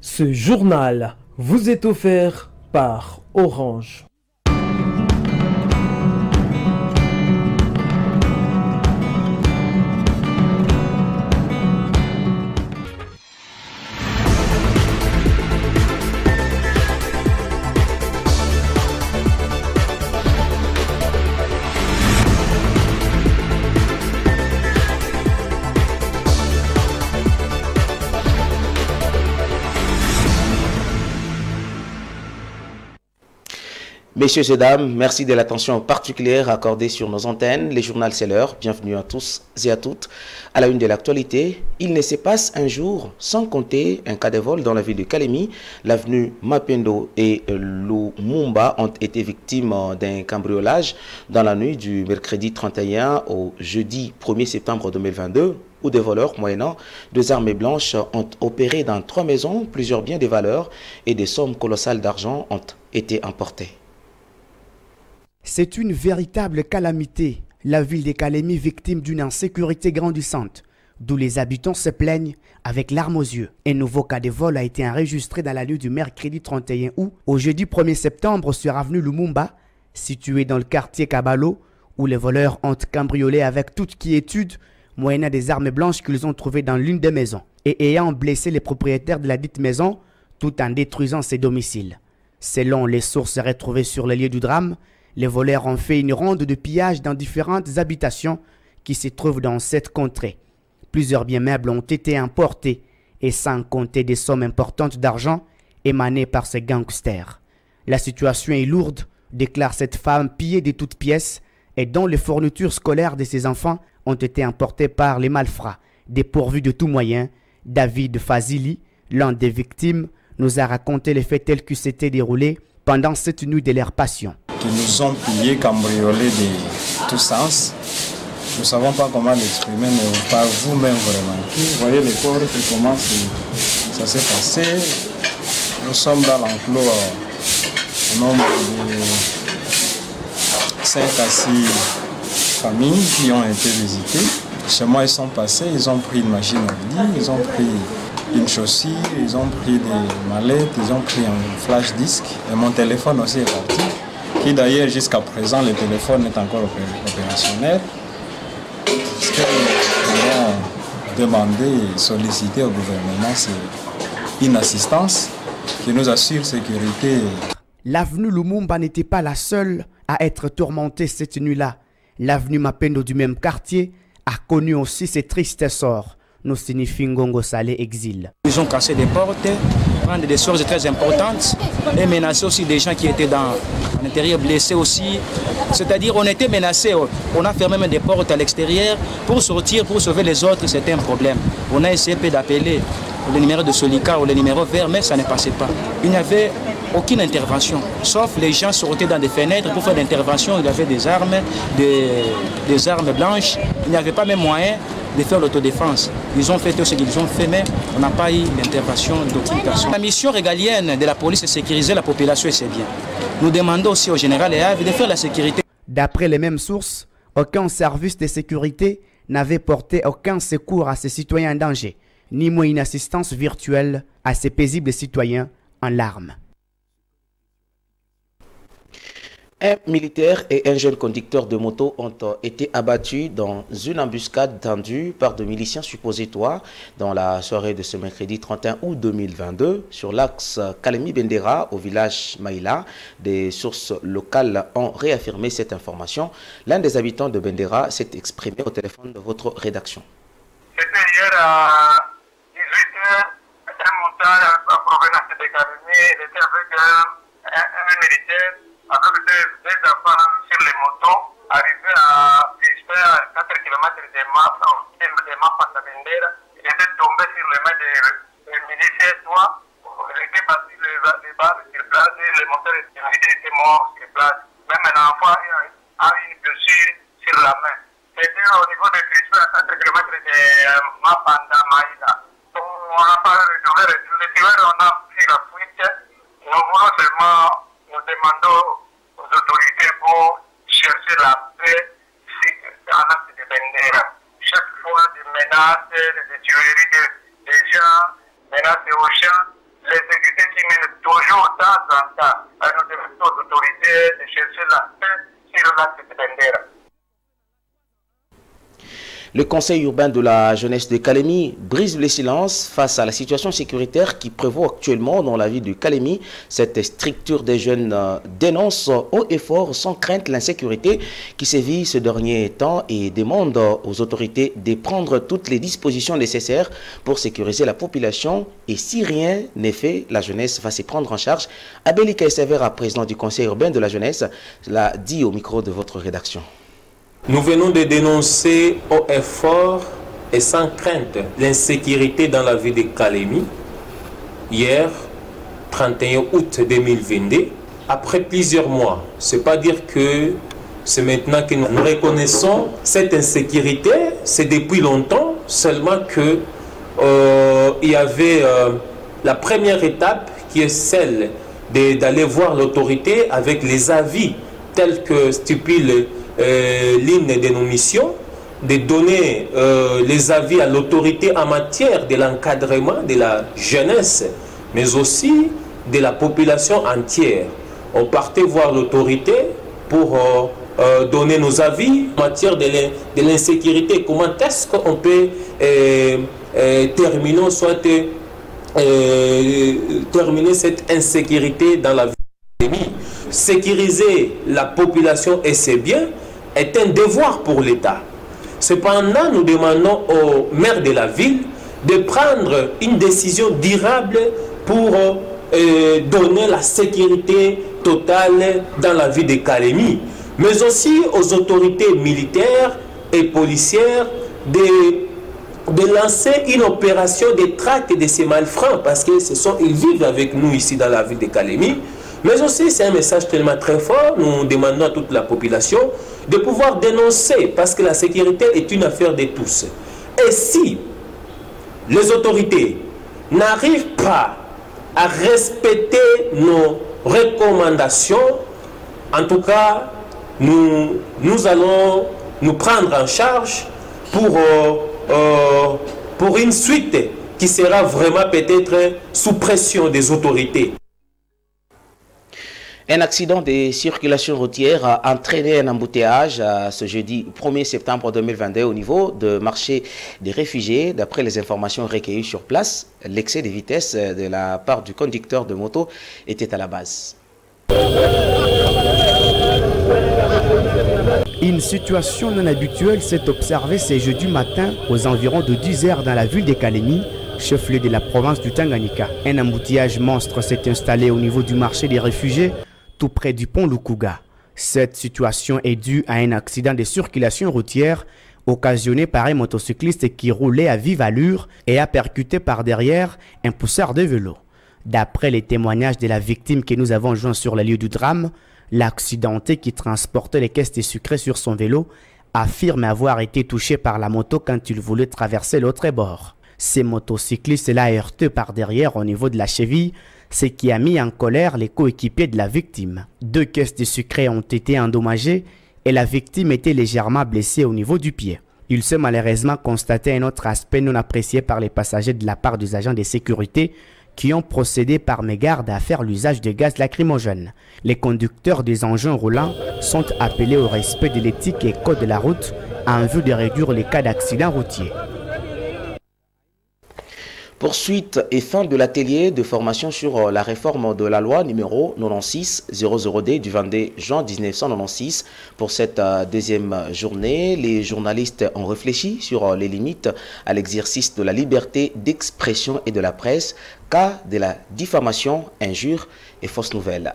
Ce journal vous est offert par Orange. Messieurs et dames, merci de l'attention particulière accordée sur nos antennes. Les journaux, c'est l'heure. Bienvenue à tous et à toutes. À la une de l'actualité, il ne se passe un jour sans compter un cas de vol dans la ville de Kalemi. L'avenue Mapendo et Lumumba ont été victimes d'un cambriolage dans la nuit du mercredi 31 au jeudi 1er septembre 2022. Où des voleurs moyennant 2 armes blanches ont opéré dans 3 maisons. Plusieurs biens de valeur et des sommes colossales d'argent ont été emportés. C'est une véritable calamité, la ville de Kalemi victime d'une insécurité grandissante, d'où les habitants se plaignent avec larmes aux yeux. Un nouveau cas de vol a été enregistré dans la nuit du mercredi 31 août au jeudi 1er septembre sur avenue Lumumba, située dans le quartier Kabalo, où les voleurs ont cambriolé avec toute quiétude, moyennant des armes blanches qu'ils ont trouvées dans l'une des maisons, et ayant blessé les propriétaires de la dite maison, tout en détruisant ses domiciles. Selon les sources retrouvées sur le lieu du drame, les voleurs ont fait une ronde de pillage dans différentes habitations qui se trouvent dans cette contrée. Plusieurs biens meubles ont été emportés et sans compter des sommes importantes d'argent émanées par ces gangsters. La situation est lourde, déclare cette femme pillée de toutes pièces et dont les fournitures scolaires de ses enfants ont été emportées par les malfrats. Dépourvus de tout moyen, David Fazili, l'un des victimes, nous a raconté les faits tels qu'ils s'étaient déroulés pendant cette nuit de leur passion. Qui nous ont pillés, cambriolés de tous sens. Nous ne savons pas comment l'exprimer, mais par vous-même vraiment. Vous voyez les corps, comment ça s'est passé. Nous sommes dans l'enclos au nombre de 5 à 6 familles qui ont été visitées. Chez moi, ils sont passés, ils ont pris une machine à lit, ils ont pris une chaussure, ils ont pris des mallettes, ils ont pris un flash disque. Et mon téléphone aussi est parti. Qui d'ailleurs jusqu'à présent le téléphone est encore opérationnel. Ce que nous avons demandé et sollicité au gouvernement, c'est une assistance qui nous assure sécurité. L'avenue Lumumba n'était pas la seule à être tourmentée cette nuit-là. L'avenue Mapendo du même quartier a connu aussi ses tristes sorts. Nous signifie Ngongo Salé exil. Ils ont cassé des portes, prendre des choses très importantes et menacé aussi des gens qui étaient dans l'intérieur, blessés aussi. C'est-à-dire on était menacés, on a fermé même des portes à l'extérieur pour sortir, pour sauver les autres, c'était un problème. On a essayé d'appeler le numéro de Solika ou le numéro vert, mais ça ne passait pas. Il n'y avait aucune intervention, sauf les gens sortaient dans des fenêtres pour faire l'intervention, il y avait des armes blanches, il n'y avait pas même moyen de faire l'autodéfense. Ils ont fait tout ce qu'ils ont fait, mais on n'a pas eu d'intervention d'aucune personne. La mission régalienne de la police, c'est sécuriser la population et c'est bien. Nous demandons aussi au général Ehavi de faire la sécurité. D'après les mêmes sources, aucun service de sécurité n'avait porté aucun secours à ces citoyens en danger, ni moins une assistance virtuelle à ces paisibles citoyens en larmes. Un militaire et un jeune conducteur de moto ont été abattus dans une embuscade tendue par de miliciens suppositoires dans la soirée de ce mercredi 31 août 2022 sur l'axe Kalemi-Bendera au village Maïla. Des sources locales ont réaffirmé cette information. L'un des habitants de Bendera s'est exprimé au téléphone de votre rédaction. C'était hier à 18h, un motard en provenance de Kalemi, il était avec un militaire. Avec des enfants sur les motos, arrivés à 4 km de Mapanda-Bendera, il était tombé sur les mains des militaires, il était battu les balles sur place et le moteur était mort sur place. Même un enfant a une blessure sur la main. C'était au niveau de Crispé à 4 km de Mapanda-Maïda. On n'a pas retrouvé les tueurs, on a pris la fuite. Nous voulons seulement, nous demandons aux autorités pour chercher la paix à l'âge de Bendera. Chaque fois des menaces, des tueries des gens, menaces aux champs, les Le conseil urbain de la jeunesse de Kalemi brise le silence face à la situation sécuritaire qui prévaut actuellement dans la ville de Kalemi. Cette structure des jeunes dénonce haut et fort sans crainte l'insécurité qui sévit ce dernier temps et demande aux autorités de prendre toutes les dispositions nécessaires pour sécuriser la population. Et si rien n'est fait, la jeunesse va se prendre en charge. Abeli Kaissevera, président du conseil urbain de la jeunesse, l'a dit au micro de votre rédaction. Nous venons de dénoncer haut et fort et sans crainte l'insécurité dans la ville de Kalemi. Hier, 31 août 2022, après plusieurs mois, c'est pas dire que c'est maintenant que nous reconnaissons cette insécurité, c'est depuis longtemps, seulement que il y avait la première étape qui est celle d'aller voir l'autorité avec les avis tels que stipule l'hymne de nos missions, de donner les avis à l'autorité en matière de l'encadrement de la jeunesse, mais aussi de la population entière. On partait voir l'autorité pour donner nos avis en matière de l'insécurité. Comment est-ce qu'on peut terminer, terminer cette insécurité dans la vie. Sécuriser la population et ses biens est un devoir pour l'État. Cependant, nous demandons au maire de la ville de prendre une décision durable pour donner la sécurité totale dans la ville de Kalemi, mais aussi aux autorités militaires et policières de lancer une opération de traque de ces malfrats, parce que ils vivent avec nous ici dans la ville de Kalemi. Mais aussi, c'est un message tellement très fort, nous demandons à toute la population de pouvoir dénoncer, parce que la sécurité est une affaire de tous. Et si les autorités n'arrivent pas à respecter nos recommandations, en tout cas, nous allons nous prendre en charge pour une suite qui sera vraiment peut-être sous pression des autorités. Un accident de circulation routière a entraîné un embouteillage ce jeudi 1er septembre 2022 au niveau de marché des réfugiés. D'après les informations recueillies sur place, l'excès de vitesse de la part du conducteur de moto était à la base. Une situation non habituelle s'est observée ce jeudi matin aux environs de 10 h dans la ville de Kalemi, chef-lieu de la province du Tanganyika. Un embouteillage monstre s'est installé au niveau du marché des réfugiés, tout près du pont Lukuga. Cette situation est due à un accident de circulation routière occasionné par un motocycliste qui roulait à vive allure et a percuté par derrière un pousseur de vélo. D'après les témoignages de la victime que nous avons joints sur le lieu du drame, l'accidenté qui transportait les caisses de sucre sur son vélo affirme avoir été touché par la moto quand il voulait traverser l'autre bord. Ces motocyclistes l'a heurté par derrière au niveau de la cheville, ce qui a mis en colère les coéquipiers de la victime. 2 caisses de sucre ont été endommagées et la victime était légèrement blessée au niveau du pied. Il s'est malheureusement constaté un autre aspect non apprécié par les passagers de la part des agents de sécurité qui ont procédé par mégarde à faire l'usage de gaz lacrymogène. Les conducteurs des engins roulants sont appelés au respect de l'éthique et code de la route en vue de réduire les cas d'accidents routiers. Poursuite et fin de l'atelier de formation sur la réforme de la loi numéro 96-00D du 22 juin 1996. Pour cette deuxième journée, les journalistes ont réfléchi sur les limites à l'exercice de la liberté d'expression et de la presse, cas de la diffamation, injure et fausse nouvelle.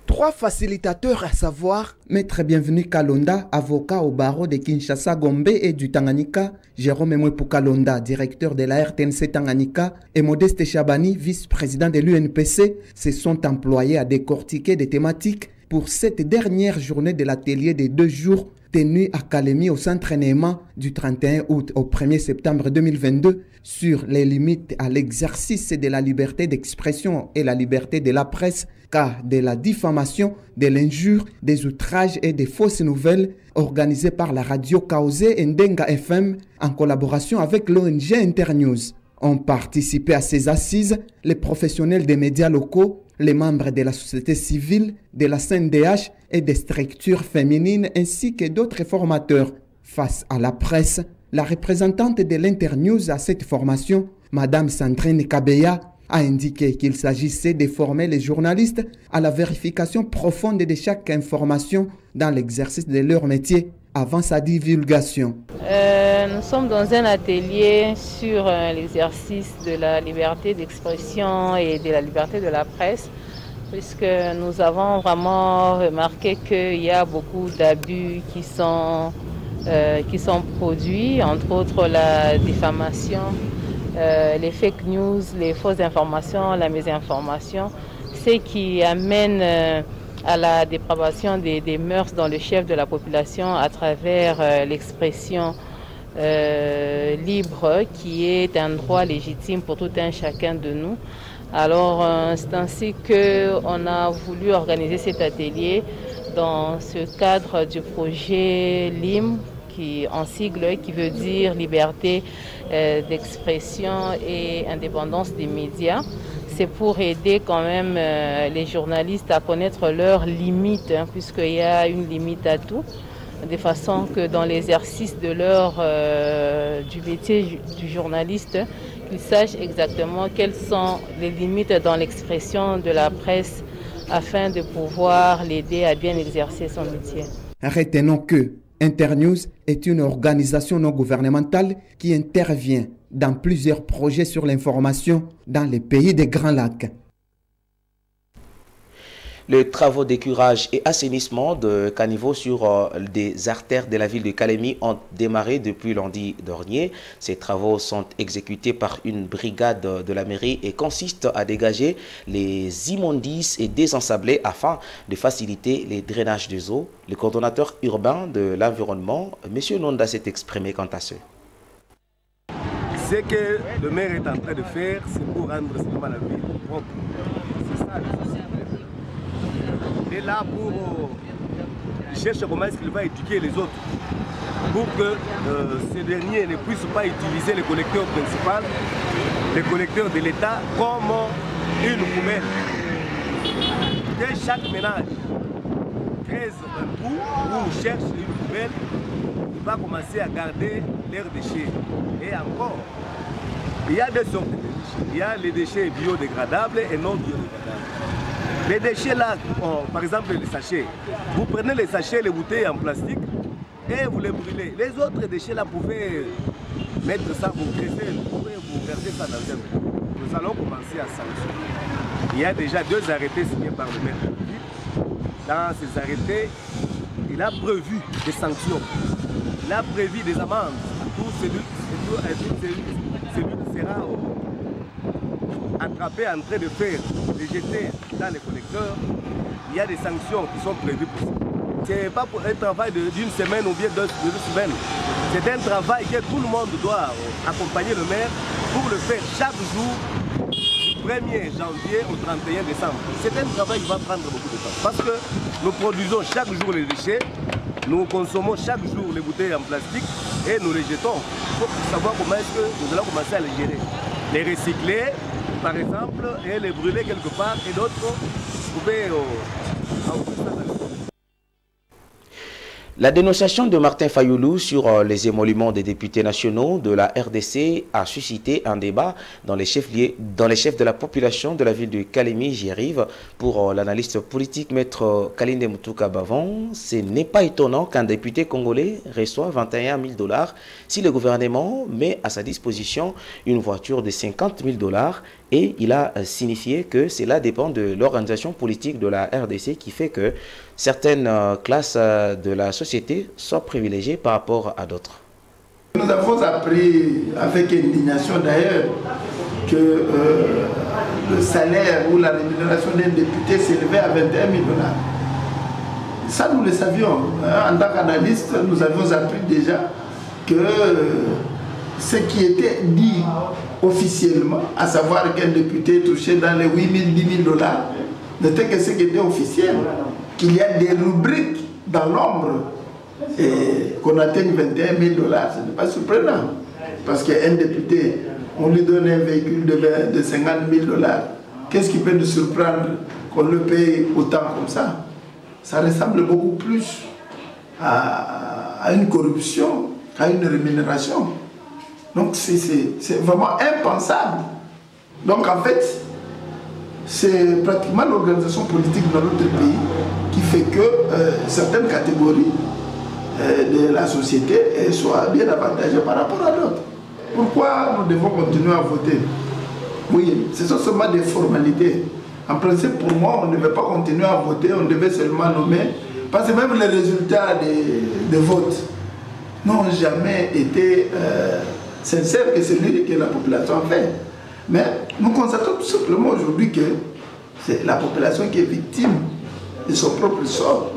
3 facilitateurs, à savoir Maître Bienvenu Kalonda, avocat au barreau de Kinshasa, Gombe et du Tanganyika, Jérôme Mwepu Kalonda, directeur de la RTNC Tanganyika, et Modeste Chabani, vice-président de l'UNPC, se sont employés à décortiquer des thématiques pour cette dernière journée de l'atelier de 2 jours tenu à Kalemi au centre Néma du 31 août au 1er septembre 2022 sur les limites à l'exercice de la liberté d'expression et la liberté de la presse, cas de la diffamation, de l'injure, des outrages et des fausses nouvelles organisées par la radio Kaosé et Ndenga FM en collaboration avec l'ONG Internews. Ont participé à ces assises les professionnels des médias locaux, les membres de la société civile, de la CNDH et des structures féminines ainsi que d'autres formateurs. Face à la presse, La représentante de l'Internews à cette formation, Madame Sandrine Kabeya, a indiqué qu'il s'agissait de former les journalistes à la vérification profonde de chaque information dans l'exercice de leur métier avant sa divulgation. Nous sommes dans un atelier sur l'exercice de la liberté d'expression et de la liberté de la presse, puisque nous avons vraiment remarqué qu'il y a beaucoup d'abus qui sont produits, entre autres la diffamation, les fake news, les fausses informations, la mésinformation, ce qui amène à la dépravation des mœurs dans le chef de la population à travers l'expression libre qui est un droit légitime pour tout un chacun de nous. Alors c'est ainsi qu'on a voulu organiser cet atelier dans ce cadre du projet LIM, qui en sigle, qui veut dire liberté d'expression et indépendance des médias. C'est pour aider quand même les journalistes à connaître leurs limites, puisqu'il y a une limite à tout, de façon que dans l'exercice de du métier du journaliste, qu'ils sachent exactement quelles sont les limites dans l'expression de la presse afin de pouvoir l'aider à bien exercer son métier. Retenons que Internews est une organisation non gouvernementale qui intervient dans plusieurs projets sur l'information dans les pays des Grands Lacs. Les travaux d'écurage et assainissement de caniveaux sur des artères de la ville de Kalemi ont démarré depuis lundi dernier. Ces travaux sont exécutés par une brigade de la mairie et consistent à dégager les immondices et désensabler afin de faciliter les drainages des eaux. Le coordonnateur urbain de l'environnement, M. Nonda, s'est exprimé quant à ce. Ce que le maire est en train de faire, c'est pour rendre seulement la ville propre. C'est ça le souci. Il est là pour chercher comment est-ce qu'il va éduquer les autres pour que ces derniers ne puissent pas utiliser le collecteur principal, le collecteur de l'État, comme une poubelle. Que chaque ménage crée un trou ou cherche une poubelle, il va commencer à garder leurs déchets. Et encore, il y a deux sortes de déchets. Il y a les déchets biodégradables et non biodégradables. Les déchets là, par exemple les sachets, vous prenez les sachets, les bouteilles en plastique et vous les brûlez. Les autres déchets là, vous pouvez mettre ça, vous graisser, vous pouvez vous verser ça dans un trou. Nous allons commencer à sanctionner. Il y a déjà 2 arrêtés signés par le maire de la ville. Dans ces arrêtés, il a prévu des sanctions. Il a prévu des amendes. Tout celui qui sera attrapé en train de faire, de jeter dans les collecteurs, il y a des sanctions qui sont prévues pour ça. Ce n'est pas pour un travail d'une semaine ou bien de 2 semaines. C'est un travail que tout le monde doit accompagner le maire pour le faire chaque jour du 1er janvier au 31 décembre. C'est un travail qui va prendre beaucoup de temps parce que nous produisons chaque jour les déchets, nous consommons chaque jour les bouteilles en plastique et nous les jetons. Il faut savoir comment est-ce que nous allons commencer à les gérer. Les recycler, par exemple, et les brûler quelque part, et d'autres, vous pouvez La dénonciation de Martin Fayoulou sur les émoluments des députés nationaux de la RDC a suscité un débat dans les chefs de la population de la ville de Kalemi. J'y arrive. Pour l'analyste politique maître Kalinde Mutuka Bavon, ce n'est pas étonnant qu'un député congolais reçoive 21 000 $ si le gouvernement met à sa disposition une voiture de 50 000 $ et il a signifié que cela dépend de l'organisation politique de la RDC qui fait que certaines classes de la société sont privilégiées par rapport à d'autres. Nous avons appris avec indignation d'ailleurs que le salaire ou la rémunération d'un député s'élevait à 21 000 $. Ça, nous le savions. En tant qu'analystes, nous avions appris déjà que ce qui était dit officiellement, à savoir qu'un député touchait dans les 8 000, 10 000 $, n'était que ce qui était officiel. Qu'il y a des rubriques dans l'ombre et qu'on atteigne 21 000 $, ce n'est pas surprenant. Parce qu'un député, on lui donne un véhicule de 50 000 $. Qu'est-ce qui peut nous surprendre qu'on le paye autant comme ça? Ça ressemble beaucoup plus à une corruption a une rémunération. Donc c'est vraiment impensable. Donc en fait, c'est pratiquement l'organisation politique dans notre pays qui fait que certaines catégories de la société soient bien avantagées par rapport à d'autres. Pourquoi nous devons continuer à voter? Oui, ce sont seulement des formalités. En principe, pour moi, on ne devait pas continuer à voter, on devait seulement nommer. Parce que même les résultats des votes n'ont jamais été sincères que celui que la population a fait. Mais nous constatons tout simplement aujourd'hui que c'est la population qui est victime de son propre sort.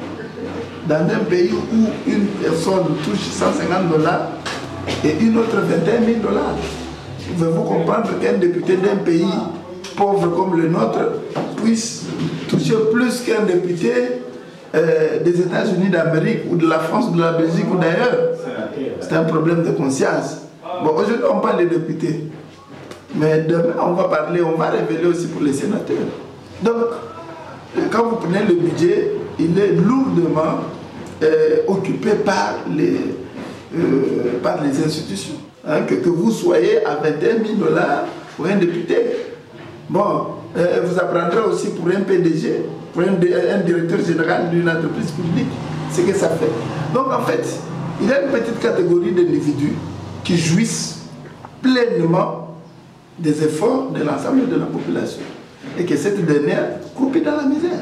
Dans un pays où une personne touche 150 $ et une autre 21 000 $. Pouvez-vous comprendre qu'un député d'un pays pauvre comme le nôtre puisse toucher plus qu'un député des États-Unis d'Amérique ou de la France, ou de la Belgique ou d'ailleurs? C'est un problème de conscience. Bon, aujourd'hui on parle des députés, mais demain on va révéler aussi pour les sénateurs. Donc, quand vous prenez le budget, il est lourdement occupé par les institutions. Hein, que vous soyez à 21 000 $ pour un député. Bon, vous apprendrez aussi pour un PDG, pour un directeur général d'une entreprise publique, ce que ça fait. Donc en fait, il y a une petite catégorie d'individus qui jouissent pleinement des efforts de l'ensemble de la population et que cette dernière croupit dans la misère.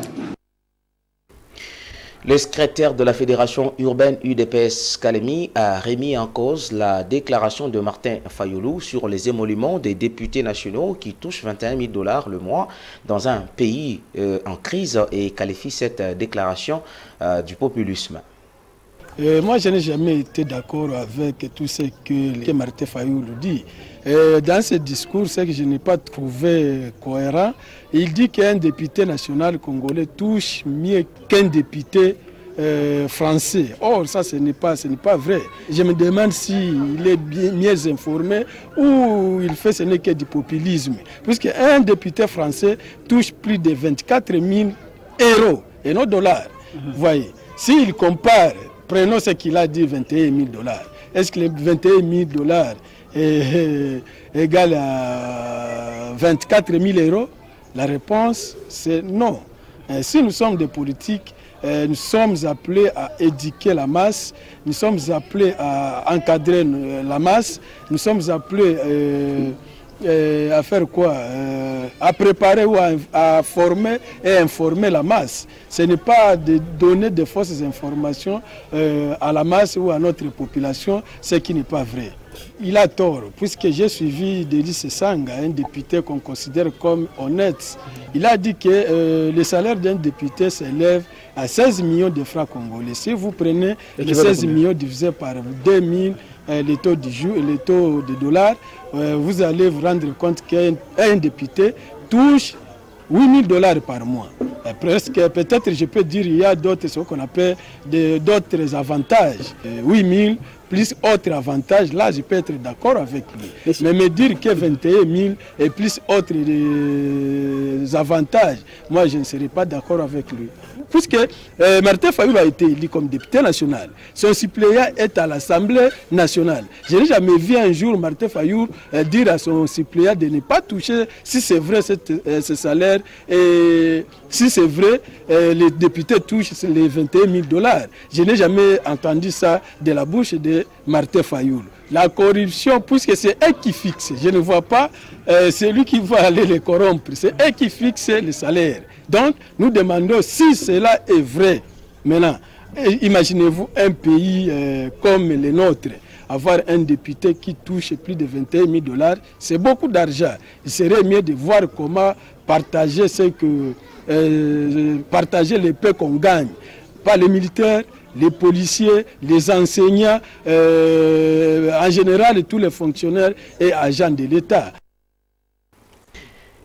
Le secrétaire de la Fédération urbaine UDPS Kalemi a remis en cause la déclaration de Martin Fayulu sur les émoluments des députés nationaux qui touchent 21 000 $ le mois dans un pays en crise et qualifie cette déclaration du populisme. Moi, je n'ai jamais été d'accord avec tout ce que Martin Fayulu dit. Dans ce discours, ce que je n'ai pas trouvé cohérent, il dit qu'un député national congolais touche mieux qu'un député français. Or, ça, ce n'est pas vrai. Je me demande s'il est mieux informé ou il fait ce n'est que du populisme. Puisqu'un député français touche plus de 24 000 € et non dollars. Vous voyez, s'il compare, prenons ce qu'il a dit, 21 000 $. Est-ce que les 21 000 $ est égal à 24 000 €? La réponse, c'est non. Si nous sommes des politiques, nous sommes appelés à éduquer la masse, nous sommes appelés à encadrer la masse, nous sommes appelés à faire quoi? À préparer ou à former et informer la masse. Ce n'est pas de donner de fausses informations à la masse ou à notre population, ce qui n'est pas vrai. Il a tort, puisque j'ai suivi Delis Sanga, un député qu'on considère comme honnête. Il a dit que le salaire d'un député s'élève à 16 millions de francs congolais. Si vous prenez les 16 millions divisé par 2000, les taux du jour et les taux de dollars, vous allez vous rendre compte qu'un député touche 8 000 $ par mois. Presque, peut-être je peux dire il y a d'autres, ce qu'on appelle d'autres avantages. 8 000 plus autres avantages, là je peux être d'accord avec lui. Mais me dire que 21 000 et plus autres avantages, moi je ne serai pas d'accord avec lui. Puisque Martin Fayulu a été élu comme député national. Son suppléant est à l'Assemblée nationale. Je n'ai jamais vu un jour Martin Fayulu dire à son suppléant de ne pas toucher, si c'est vrai, ce salaire. Et si c'est vrai, les députés touchent les 21 000 $. Je n'ai jamais entendu ça de la bouche de Martin Fayulu. La corruption, puisque c'est eux qui fixent, je ne vois pas celui qui va aller les corrompre, c'est eux qui fixent les salaires. Donc, nous demandons si cela est vrai. Maintenant, imaginez-vous un pays comme le nôtre, avoir un député qui touche plus de 21 000 $, c'est beaucoup d'argent. Il serait mieux de voir comment partager partager les paix qu'on gagne. Pas les militaires, les policiers, les enseignants, en général tous les fonctionnaires et agents de l'État.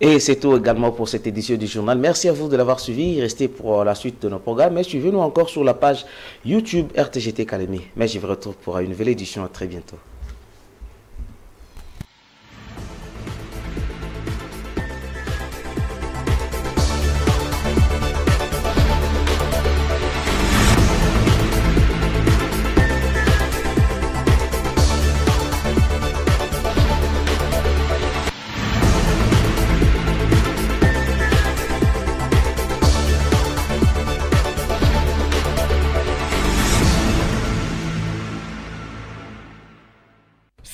Et c'est tout également pour cette édition du journal. Merci à vous de l'avoir suivi. Restez pour la suite de nos programmes. Et suivez-nous encore sur la page YouTube RTGT Kalemi. Mais je vous retrouve pour une nouvelle édition. À très bientôt.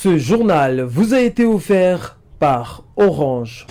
Ce journal vous a été offert par Orange.